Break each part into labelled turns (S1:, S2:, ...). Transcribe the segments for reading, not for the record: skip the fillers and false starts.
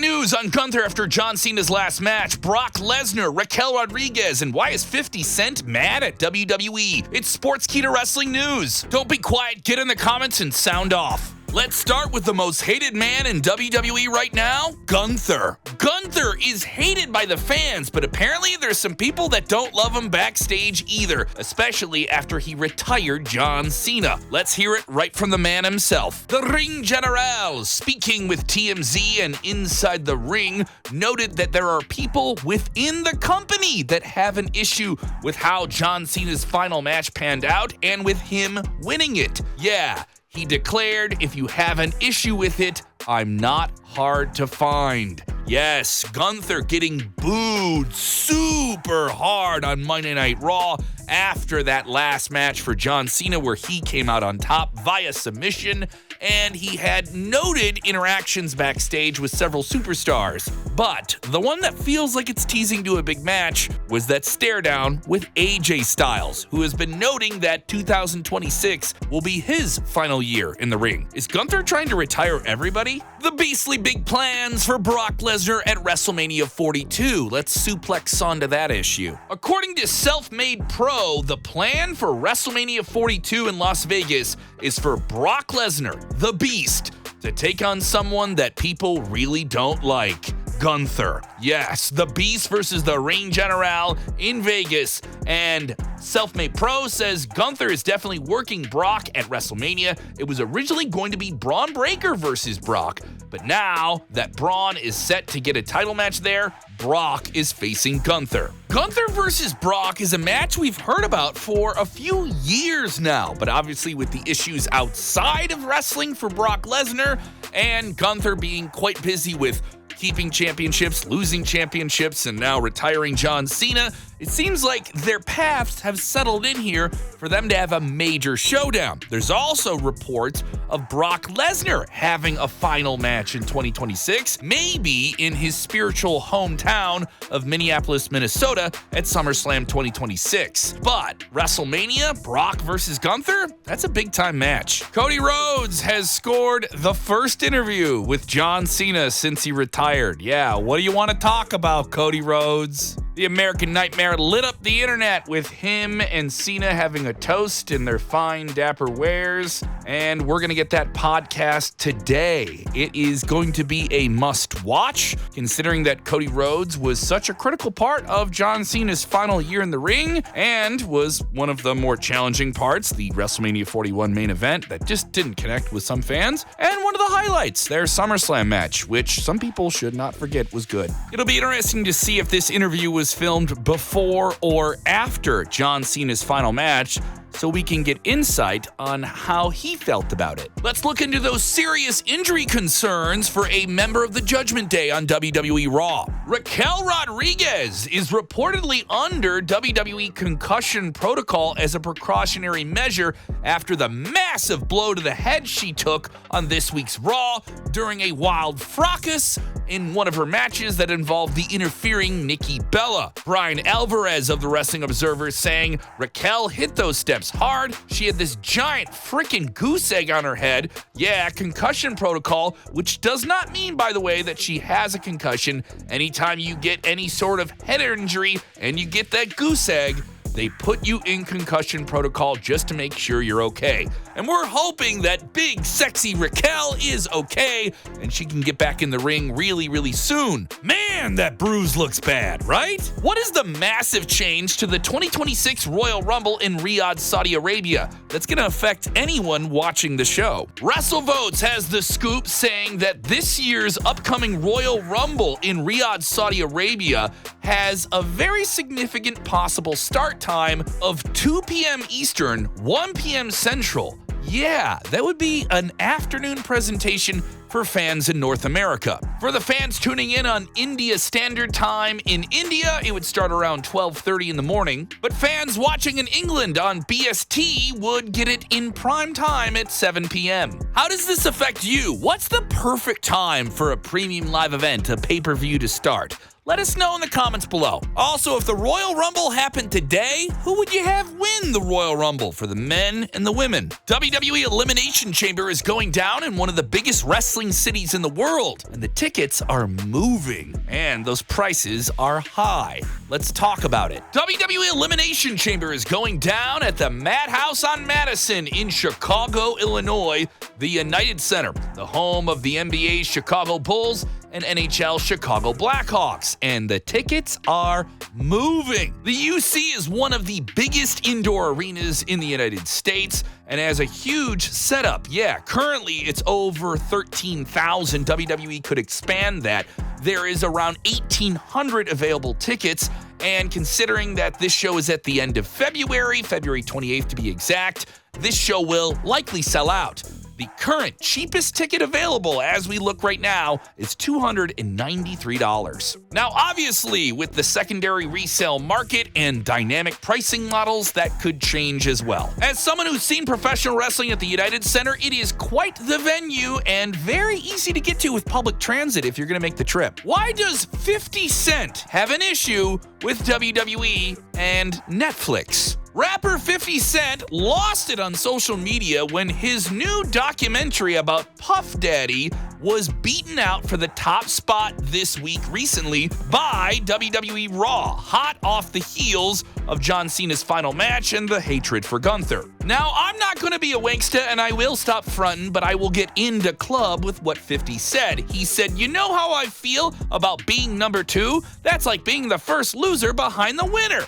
S1: news on Gunther after John Cena's last match, Brock Lesnar, Raquel Rodriguez, and why is 50 Cent mad at WWE? It's Sportskeeda Wrestling News. Don't be quiet, get in the comments and sound off. Let's start with the most hated man in WWE right now, Gunther. Gunther is hated by the fans, but apparently there's some people that don't love him backstage either, especially after he retired John Cena. Let's hear it right from the man himself. The Ring General, speaking with TMZ and Inside the Ring, noted that there are people within the company that have an issue with how John Cena's final match panned out and with him winning it. Yeah. He declared, if you have an issue with it, I'm not hard to find. Yes, Gunther getting booed super hard on Monday Night Raw after that last match for John Cena where he came out on top via submission, and he had noted interactions backstage with several superstars. But the one that feels like it's teasing to a big match was that stare down with AJ Styles, who has been noting that 2026 will be his final year in the ring. Is Gunther trying to retire everybody? The beastly big plans for Brock Lesnar at WrestleMania 42. Let's suplex onto that issue. According to Self-Made Pro, the plan for WrestleMania 42 in Las Vegas is for Brock Lesnar, the Beast, to take on someone that people really don't like. Gunther. Yes, the Beast versus the Ring General in Vegas. And Self-Made Pro says Gunther is definitely working Brock at WrestleMania. It was originally going to be Braun Breaker versus Brock, but now that Braun is set to get a title match there, Brock is facing Gunther. Gunther versus Brock is a match we've heard about for a few years now, but obviously with the issues outside of wrestling for Brock Lesnar and Gunther being quite busy with keeping championships, losing championships, and now retiring John Cena, it seems like their paths have settled in here for them to have a major showdown. There's also reports of Brock Lesnar having a final match in 2026, maybe in his spiritual hometown of Minneapolis, Minnesota at SummerSlam 2026. But WrestleMania, Brock versus Gunther, that's a big-time match. Cody Rhodes has scored the first interview with John Cena since he retired. Yeah, what do you want to talk about, Cody Rhodes? The American Nightmare lit up the internet with him and Cena having a toast in their fine dapper wares, and we're going to get that podcast today. It is going to be a must-watch, considering that Cody Rhodes was such a critical part of John Cena's final year in the ring, and was one of the more challenging parts, the WrestleMania 41 main event, that just didn't connect with some fans, and one of the highlights, their SummerSlam match, which some people should not forget was good. It'll be interesting to see if this interview was filmed before or after John Cena's final match, so we can get insight on how he felt about it. Let's look into those serious injury concerns for a member of the Judgment Day on WWE Raw. Raquel Rodriguez is reportedly under WWE concussion protocol as a precautionary measure after the massive blow to the head she took on this week's Raw during a wild fracas in one of her matches that involved the interfering Nikki Bella. Brian Alvarez of the Wrestling Observer saying Raquel hit those steps hard. She had this giant freaking goose egg on her head. Yeah, concussion protocol, which does not mean, by the way, that she has a concussion. Anytime you get any sort of head injury and you get that goose egg, they put you in concussion protocol just to make sure you're okay. And we're hoping that big, sexy Raquel is okay and she can get back in the ring really, really soon. Man, that bruise looks bad, right? What is the massive change to the 2026 Royal Rumble in Riyadh, Saudi Arabia that's going to affect anyone watching the show? WrestleVotes has the scoop saying that this year's upcoming Royal Rumble in Riyadh, Saudi Arabia has a very significant possible start time of 2 p.m. Eastern, 1 p.m. Central. Yeah, that would be an afternoon presentation for fans in North America. For the fans tuning in on India Standard Time in India, it would start around 12:30 in the morning. But fans watching in England on BST would get it in prime time at 7 p.m. How does this affect you? What's the perfect time for a premium live event, a pay-per-view to start? Let us know in the comments below. Also, if the Royal Rumble happened today, who would you have win the Royal Rumble for the men and the women? WWE Elimination Chamber is going down in one of the biggest wrestling cities in the world, and the tickets are moving, and those prices are high. Let's talk about it. WWE Elimination Chamber is going down at the Madhouse on Madison in Chicago, Illinois, the United Center, the home of the NBA Chicago Bulls and NHL Chicago Blackhawks, and the tickets are moving. The UC is one of the biggest indoor arenas in the United States and has a huge setup. Yeah, currently it's over 13,000. WWE could expand that. There is around 1,800 available tickets, and considering that this show is at the end of February 28th to be exact, this show will likely sell out. The current cheapest ticket available as we look right now is $293. Now, obviously, with the secondary resale market and dynamic pricing models, that could change as well. As someone who's seen professional wrestling at the United Center, it is quite the venue and very easy to get to with public transit if you're going to make the trip. Why does 50 Cent have an issue with WWE and Netflix? Rapper 50 Cent lost it on social media when his new documentary about Puff Daddy was beaten out for the top spot this week recently by WWE Raw, hot off the heels of John Cena's final match and the hatred for Gunther. Now, I'm not going to be a wanksta and I will stop frontin', but I will get into club with what 50 said. He said, "You know how I feel about being number 2? That's like being the first loser behind the winner.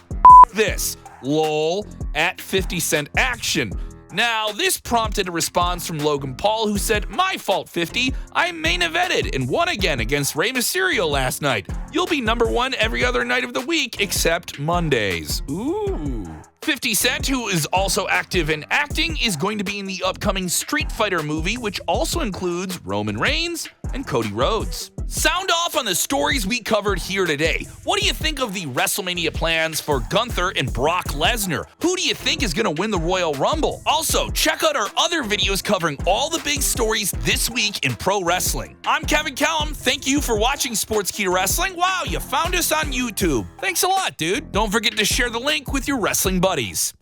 S1: This. Lol, at 50 Cent Action." Now, this prompted a response from Logan Paul, who said, "My fault, 50. I main evented and won again against Rey Mysterio last night. You'll be number 1 every other night of the week except Mondays." Ooh. 50 Cent, who is also active in acting, is going to be in the upcoming Street Fighter movie, which also includes Roman Reigns and Cody Rhodes. Sound off on the stories we covered here today. What do you think of the WrestleMania plans for Gunther and Brock Lesnar? Who do you think is going to win the Royal Rumble? Also, check out our other videos covering all the big stories this week in pro wrestling. I'm Kevin Callum. Thank you for watching Sportskeeda Wrestling. Wow, you found us on YouTube. Thanks a lot, dude. Don't forget to share the link with your wrestling buddies.